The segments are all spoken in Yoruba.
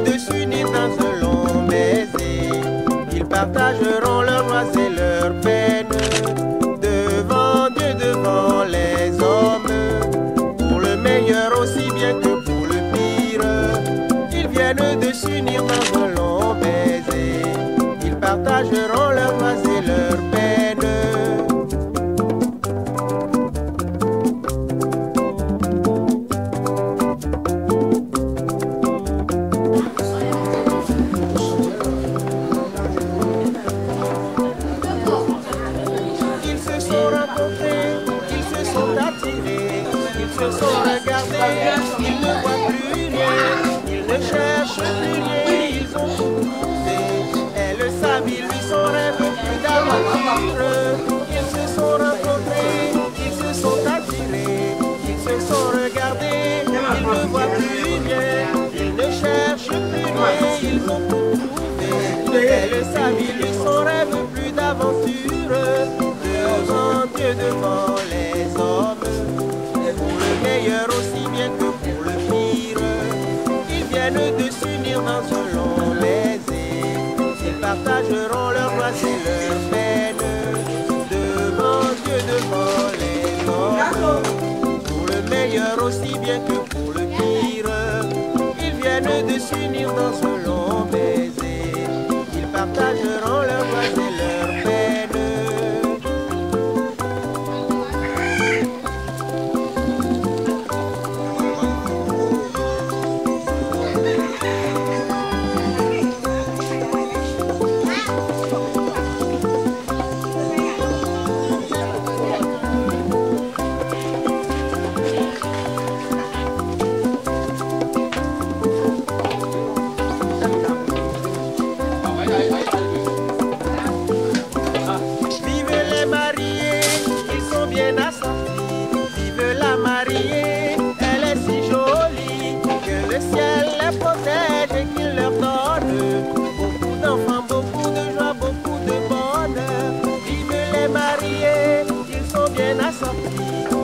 De s'unir dans un long baiser, ils partageront leurs joies et leurs peines. Devant Dieu, devant les hommes, pour le meilleur aussi bien que pour le pire, ils viennent de s'unir dans un long baiser, ils partageront leurs joies et leurs peines. Ils se sont regardés, ils ne voient plus rien, ils ne cherchent plus rien, ils ont tout trouvé. Elle savent, ils lui son rêve plus d'aventure. Ils se sont rencontrés, ils se sont attirés, ils se sont regardés, ils ne voient plus rien, ils ne cherchent plus rien, ils ont tout trouvé. Elle savent, ils lui son rêve plus d'aventure. Devant Dieu, devant les hommes, meilleur aussi bien que pour le pire, ils viennent de s'unir dans un long baiser, ils partageront leurs joies et leurs peines. Devant Dieu, devant les hommes, pour le meilleur aussi bien que pour le pire, ils viennent de s'unir dans un long baiser, ils partageront leurs joies et leurs peines.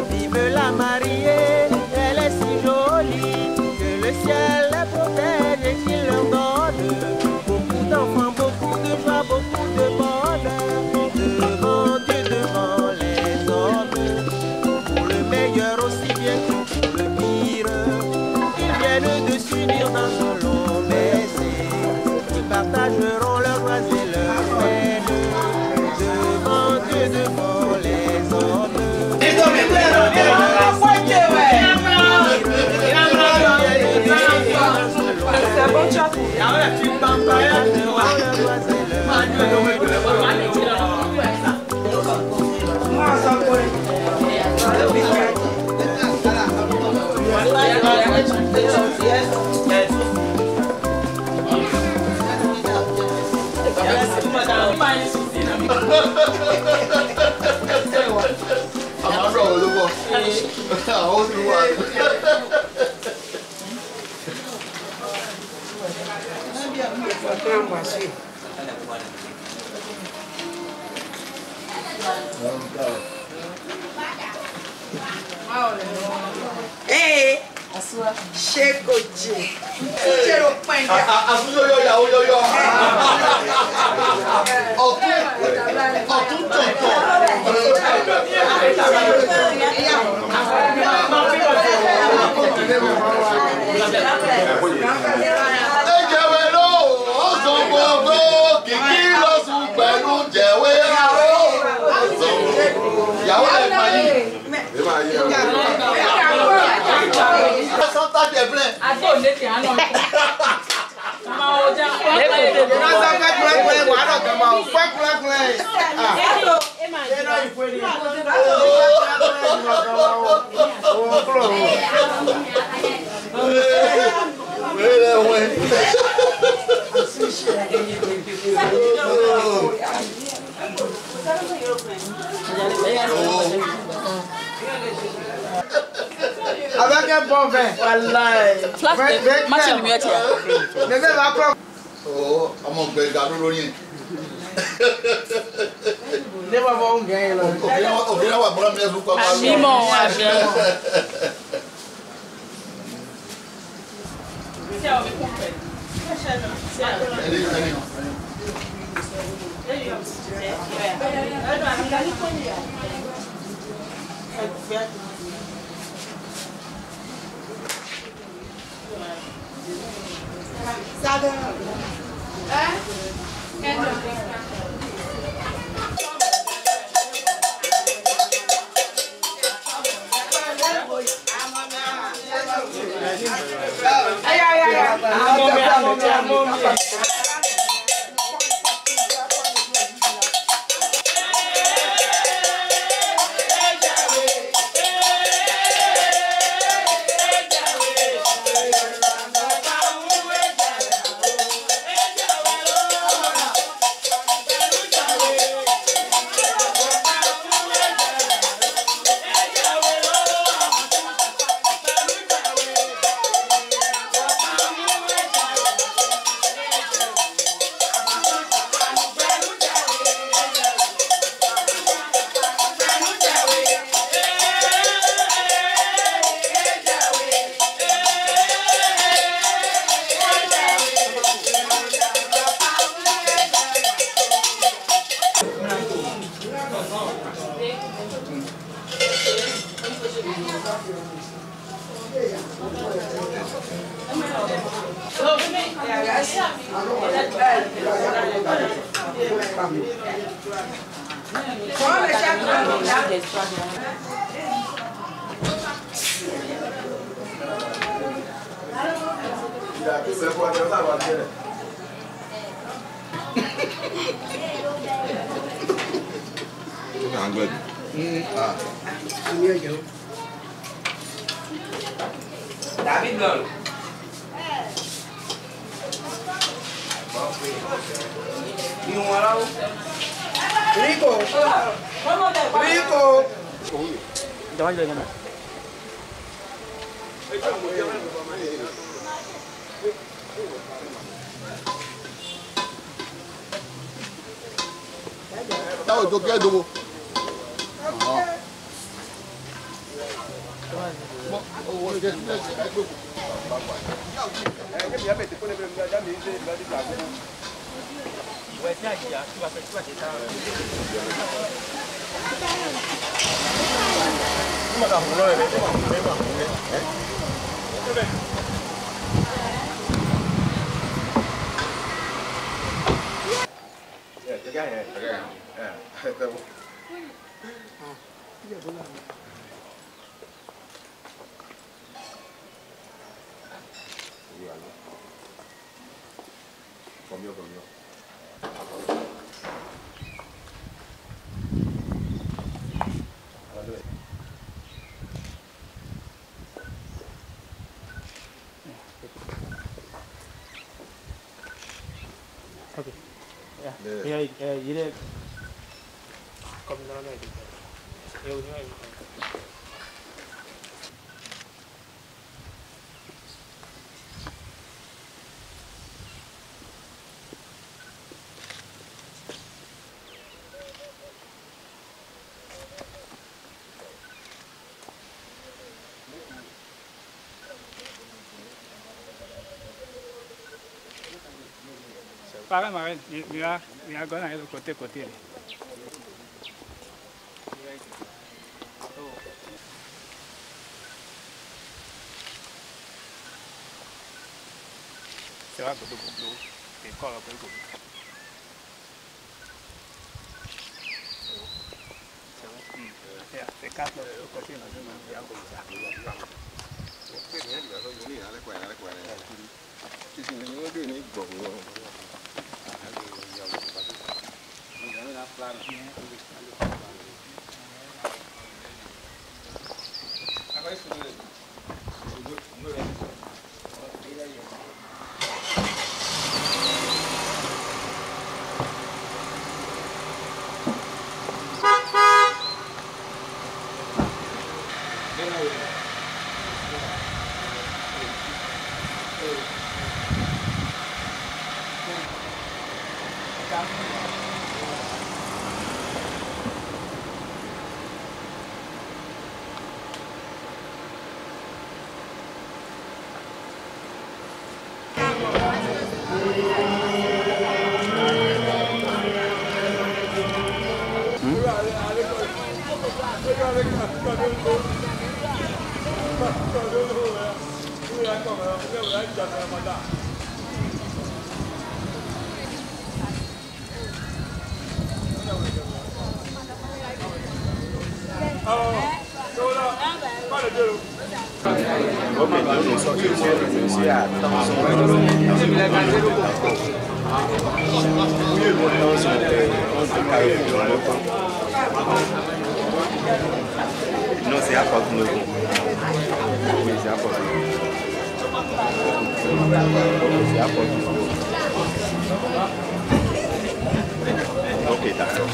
Vive la mariée, elle est si jolie que le ciel la protège et qu'il leur donne beaucoup d'enfants, beaucoup de joie, beaucoup de bonheur. Devant Dieu, devant les hommes, pour le meilleur aussi bien que pour le pire, ils viennent de s'unir dans un long baiser, ils partageront leurs joies et leurs peines. Devant Dieu, devant les hommes. Hey, shake it. quel bon vin. Wallahi. Flash, match de lumière, tiens. Le vin va prendre. Oh, à mon bel gars, l'oignon. Ne va voir un gain là. Au final, on va prendre mes roues comme ça. Simon, Anglais. David Girl. Rico. Rico. Tá, eu quero do. Paga, mas minha agora é do côté. C'est vrai que c'est quoi le coup? C'est quatre côté Non, c'est à porte de oui, c'est à porte c'est à porte ok, d'accord.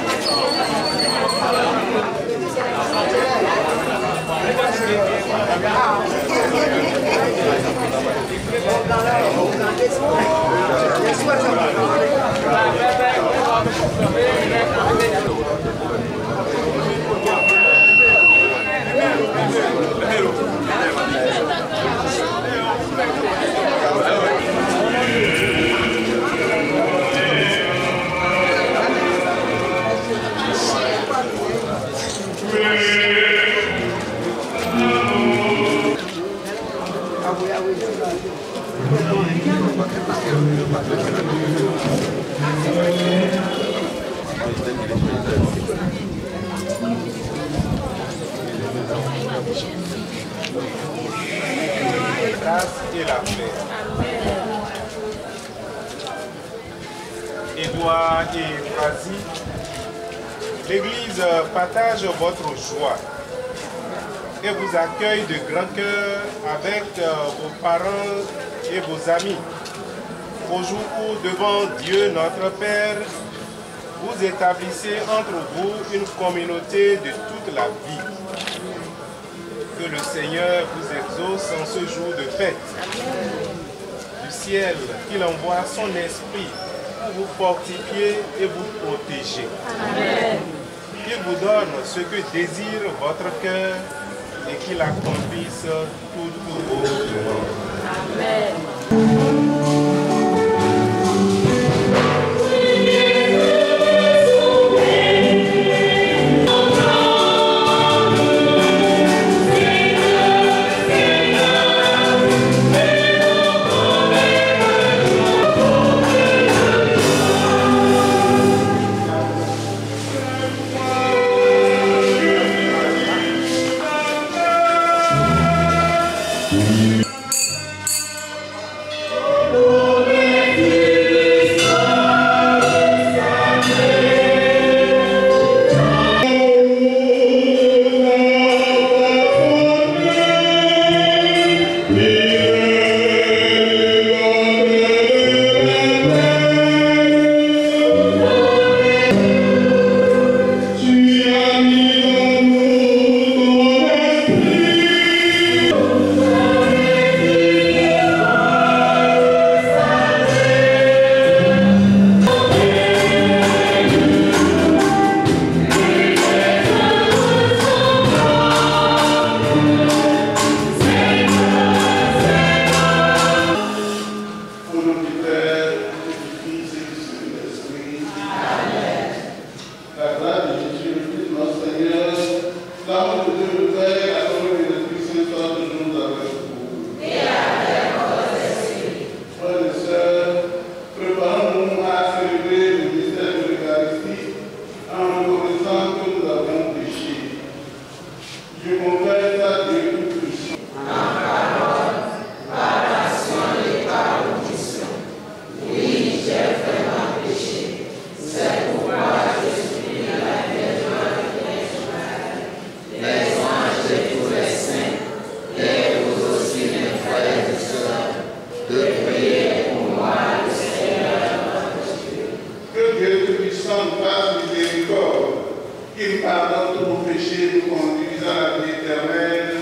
Et la paix. Édouard et Frazi, l'Église partage votre joie et vous accueille de grand cœur avec vos parents et vos amis. Au jour où, devant Dieu notre Père, vous établissez entre vous une communauté de toute la vie. Que le Seigneur vous exauce en ce jour de fête. Du ciel, qu'il envoie son esprit pour vous fortifier et vous protéger. Amen. Qu'il vous donne ce que désire votre cœur et qu'il accomplisse toutes vos demandes. Amen. Qu'il pardonne tous nos péchés, nous conduise à la vie éternelle.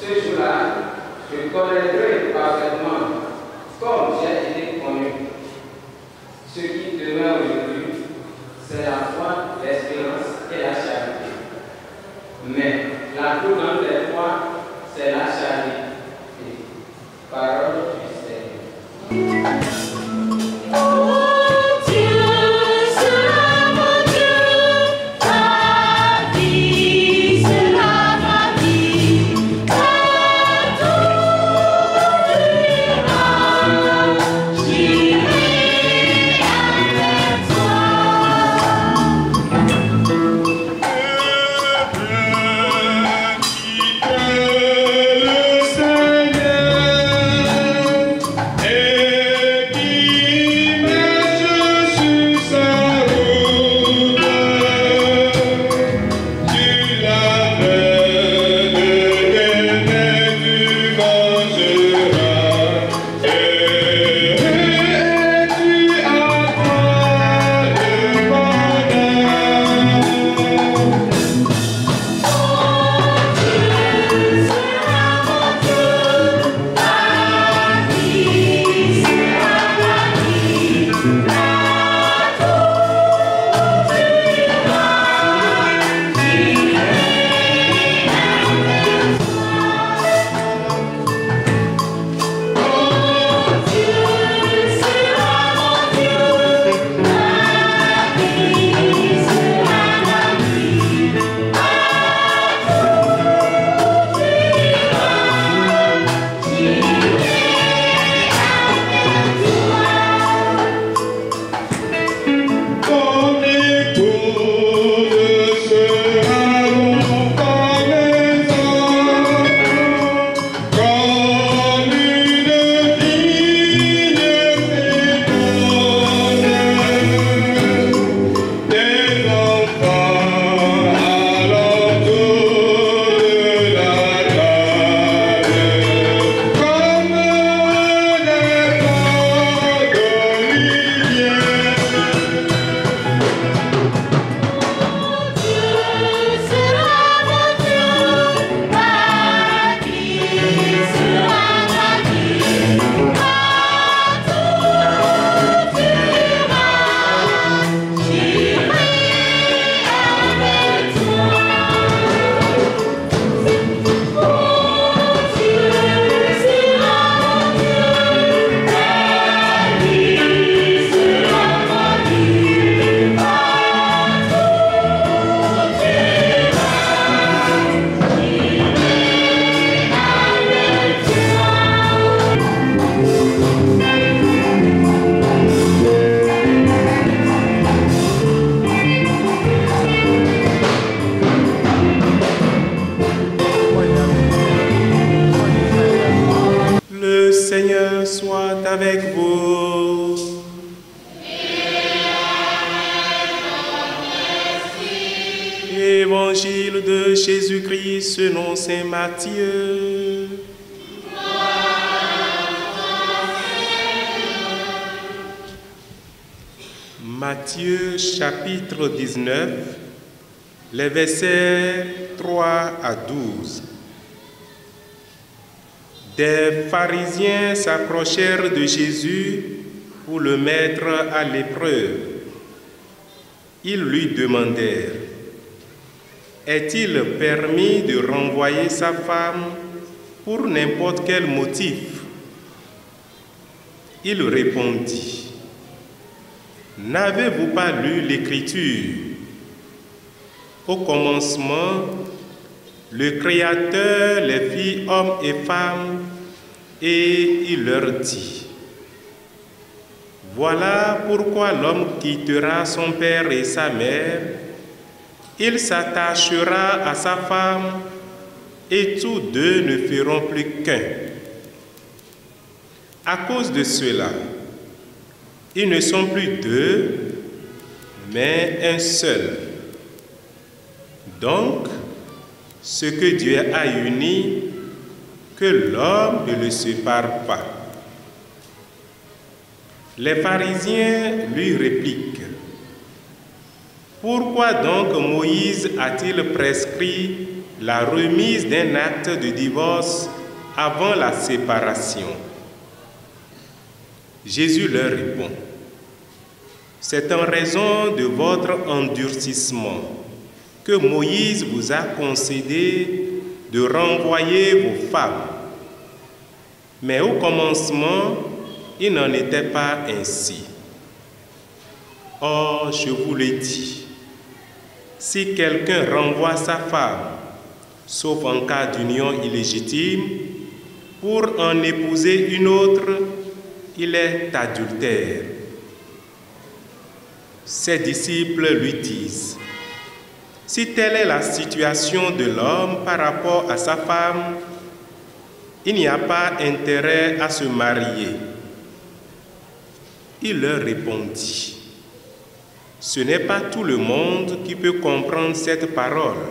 Ce jour-là, je connaîtrai parfaitement, comme j'ai été Seigneur soit avec vous. Évangile de Jésus-Christ selon saint Matthieu. Matthieu chapitre 19, les versets 3 à 12. Des pharisiens s'approchèrent de Jésus pour le mettre à l'épreuve. Ils lui demandèrent: est-il permis de renvoyer sa femme pour n'importe quel motif? Il répondit: n'avez-vous pas lu l'Écriture? Au commencement, le Créateur les fit hommes et femmes, et il leur dit: voilà pourquoi l'homme quittera son père et sa mère, il s'attachera à sa femme, et tous deux ne feront plus qu'un. À cause de cela, ils ne sont plus deux, mais un seul. Donc, ce que Dieu a uni, que l'homme ne le sépare pas. Les pharisiens lui répliquent: pourquoi donc Moïse a-t-il prescrit la remise d'un acte de divorce avant la séparation? Jésus leur répond: c'est en raison de votre endurcissement que Moïse vous a concédé de renvoyer vos femmes. Mais au commencement, il n'en était pas ainsi. Or, je vous le dis, si quelqu'un renvoie sa femme, sauf en cas d'union illégitime, pour en épouser une autre, il est adultère. Ses disciples lui disent: si telle est la situation de l'homme par rapport à sa femme, il n'y a pas intérêt à se marier. Il leur répondit: ce n'est pas tout le monde qui peut comprendre cette parole,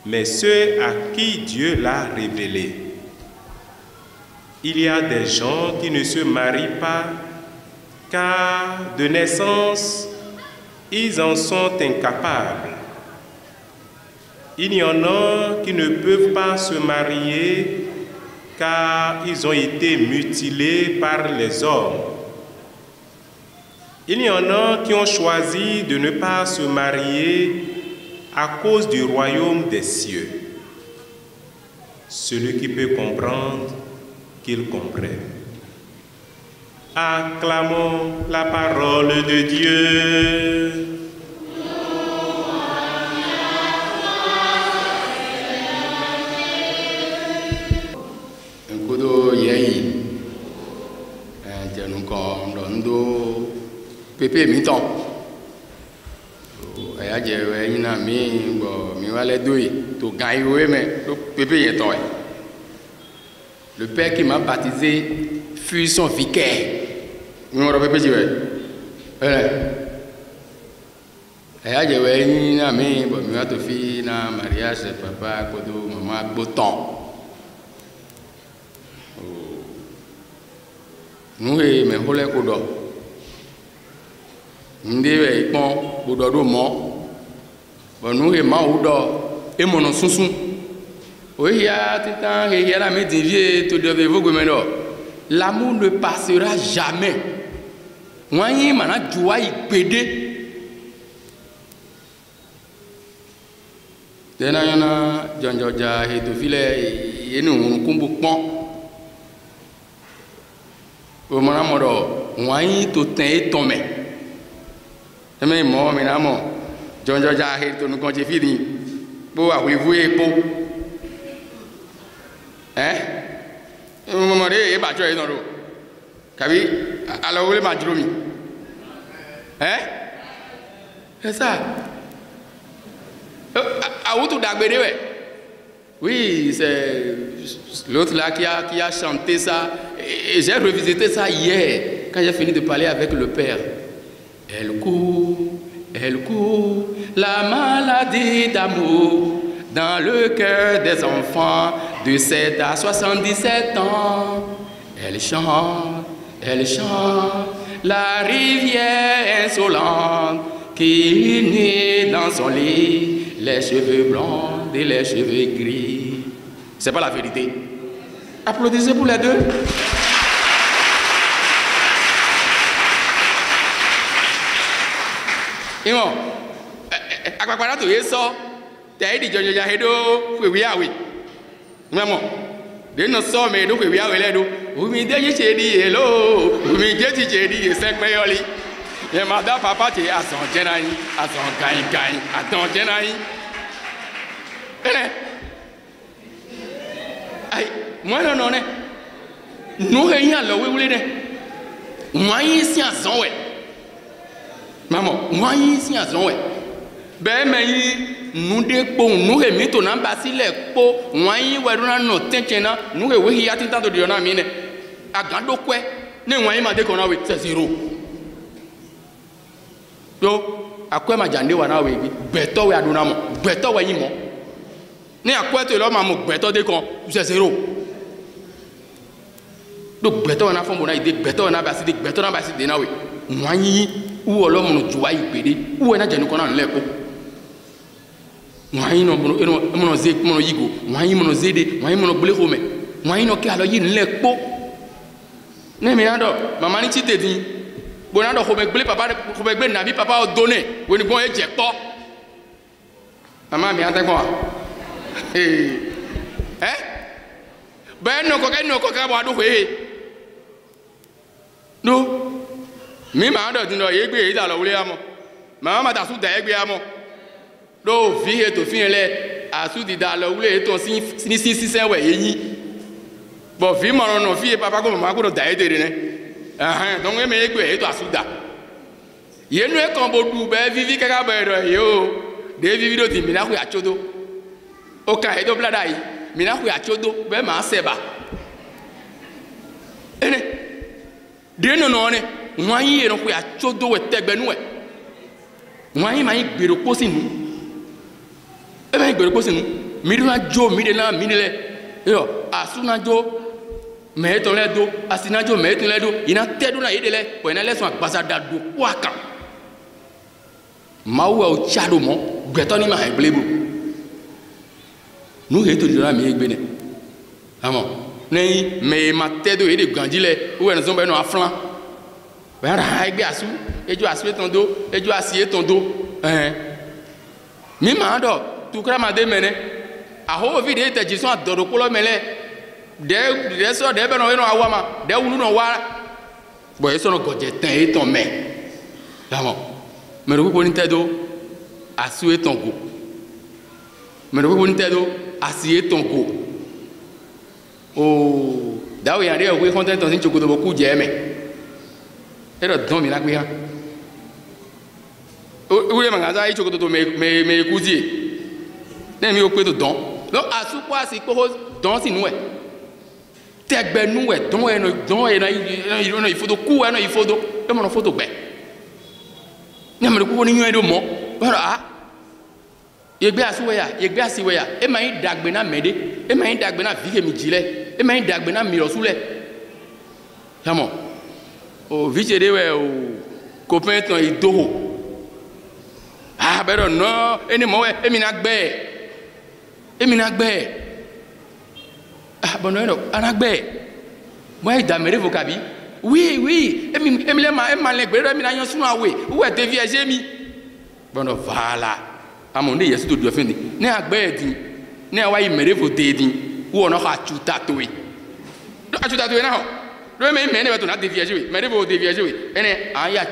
mais ceux à qui Dieu l'a révélée. Il y a des gens qui ne se marient pas, car de naissance, ils en sont incapables. Il y en a qui ne peuvent pas se marier, car ils ont été mutilés par les hommes. Il y en a qui ont choisi de ne pas se marier à cause du royaume des cieux. Celui qui peut comprendre, qu'il comprenne. Acclamons la parole de Dieu. Nkodo yeyi, jenuko ndondo pepe miton. Aya jewe yina mi bo mi wale doi to gaiwe me to pepe yetoy. Le père qui m'a baptisé fut son vicaire. Nous on répète jiwe. Aya jewe yina mi bo mi wa to fi na mariage papa kodo maman boton. Nous et mes collègues kodo. Ndé ipon kodo do mo. Bon nous et ma odo e mono sunsun. Oui, l'amour ne passera jamais. Moi, je maman est battu dans l'eau. Kabi, alors où est ma dromi? C'est ça. À où tout d'abord, oui, c'est l'autre là qui a chanté ça Et j'ai revisité ça hier, quand j'ai fini de parler avec le père. Elle court, la maladie d'amour dans le cœur des enfants de 7 à 77 ans. Elle chante, la rivière insolente qui naît dans son lit, les cheveux blancs et les cheveux gris. C'est pas la vérité. Applaudissez pour les deux. Et bon, à quoi tu es ça? Tu as dit que tu as dit que tu as dit maman, de nos sommes mais donc tu as dit vous me dites que tu dis hello, vous me dites que tu dis 5 meilleurs. Et madame papa tu es à son génie, à son gagne, à ton génie. Aïe, moi non, nous rien là, oui, moi ici à son ouais. Maman, moi ici à son ouais. Ben mais nous dépo, nous remettons dans basi les po, moi y ouais nous t'inquiète, nous oui y a tant de diona mine. À gando quoi, ne moi y m'a dit qu'on a oui, c'est zéro. Donc à quoi m'a jandé wana oui, beto ouais aduna mo, beto ouais y mo. Ne à quoi tu l'homme à mon beto de con, c'est zéro. Donc beto on a fait mon idée, beto on a basi de na oui. Moi y ou alors mon joie y pédé, ou on a jandé qu'on a l'épo. Moi y non mon zé mon yigo, moi y mon zédé, moi y mon blé home, moi y non qui alors y l'épo. Ne me ando, maman ni ti te dit, bon ando home blé papa, home blé nabi papa a donné, on est bon et j'ai pas. Maman me ando quoi? Ben no koka bo adu he no mi ma ando dino yegbe ida lo wule amo mama ma ta su da egbe amo do fi he to fi le asu di da lo wule to si sen we yin bo fi mo no fi papa ko mama ko da e tere ne donc e me egbe e to asu da ye nu e kan bo du be vivi kaka be do yo de vivi do ti mi na ku ya chodo o ka e do blada yi mina ku ya chodo be ma seba ene de no no ne wan yi no ku ya chodo we tegbenu e wan yi ma yi gbero posi nu e ma yi gbero posi nu mi do na jo mi de na mi le yo asuna jo me to le do asina jo me to le do ina tedu na yede le po ina le so agbasa da do kwaka mawo o chado mo gbeto ni ma he blebo nous étudions mais bien amon nei mais ma tête de gandile ou en zombe no afran ben ra igbe asu ejo asu ton do ejo asie ton do mi ma do tu kra ma de mene a ho video te jiso adoro kolo mele de so de be no awama de wunu no wa bo eso no goje tan e ton me amon me ro ko ni te do asu e ton go me ro ko ni te do asié ton go oh dawo ya re we content ton sin chokodo boku je me ero don mi la gbe ha o le manga za i chokodo to me kuzi na mi o pe to don no asupo asipo don si nu e tegbe nu e don e na ifodo ku e na ifodo e mo no foto gbe na me ko ni yan do mo bara yegbe asiweya e ma yin dagbe na mede e ma yin dagbe na vike mi jile e ma yin dagbe na mi rosule yamo o vije de we o copain ton idoho bero no eni mo we emi na gbe bono no ana gbe mo ida mere vokabi oui emi le ma le gbe emi na yan sunu awe wo e te vie mi bono vala amonde yesu to do fendi ne agbe din ne wa yi mere vo de din wo no ha chuta to we do achuta to we na ho do me ne to na de viaje we mere vo de viaje we ene aya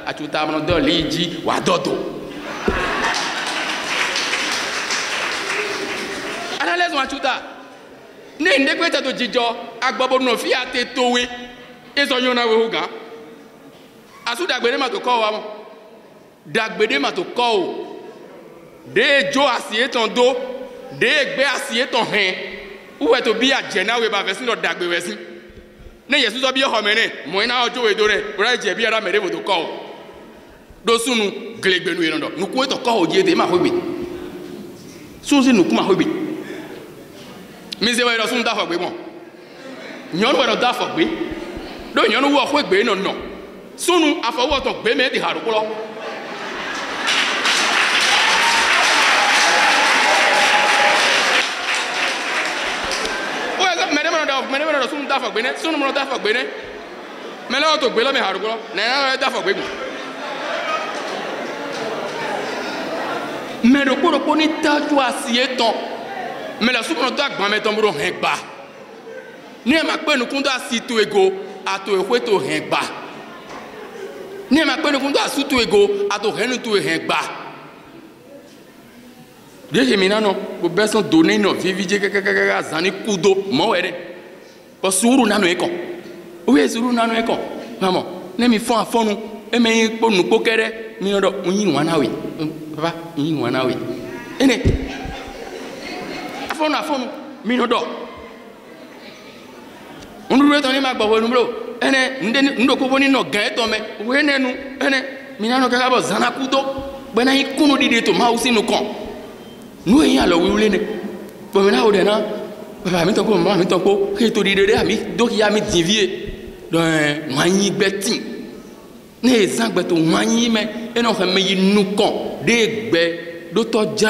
achuta mo do liji wa dodo ana lezo achuta ne nde pe to jijo agbobo no fi ate to we eso yon na we hu gan asu dagbede ma to ko wa mo dagbede ma to ko o de jo asie ton do de gbe asie ton hen ou e to bi aje na we ba version do dagbe version ne yesu so bi ho me ne mo ina ojo edo re ora je bi ara mere bodo ko do sunu glegbenu yin do nu ko to ko oje de ma ho bi sun si nu kuma ho bi mi se wa ro sun da fo gbe mo nyon wa ro da fo gbe do nyon wo ho gbe no no sunu afowo to gbe me di haru ko lo mene mene sun da fo gbe ne sunu mo da fo gbe ne mele o to gbe lo me haru ko na da fo gbe me ro ko ni taju asie ton me la sunu do agban me ton bro hen gba ni e ma pe nu kun do asi to ego ato ehwe to hen gba ni e ma pe nu kun do asu to ego ato henu to hen gba de mi nano bo beson donner no vivije kaka zani kudo mo were ko suru nanu eko o ye suru nanu eko mama ne mi fon afonu e me po nu pokere mi ro yin wana we papa yin wana we ene afonu mi no do unru to ni ma gbo nu bro ene ndo ko boni no gan to me we nenu ene mi nanu kaka bo zana kudo gbena ikunu dide to ma usi nu kon nu yin alo wi ule ne bo mi na o de na papa mi to ko mama mi to ko ke to dide re ami do ki ya mi divie do wanyi gbeti ne ezan gbe to wanyi me eno fe me yi nu kon de gbe do to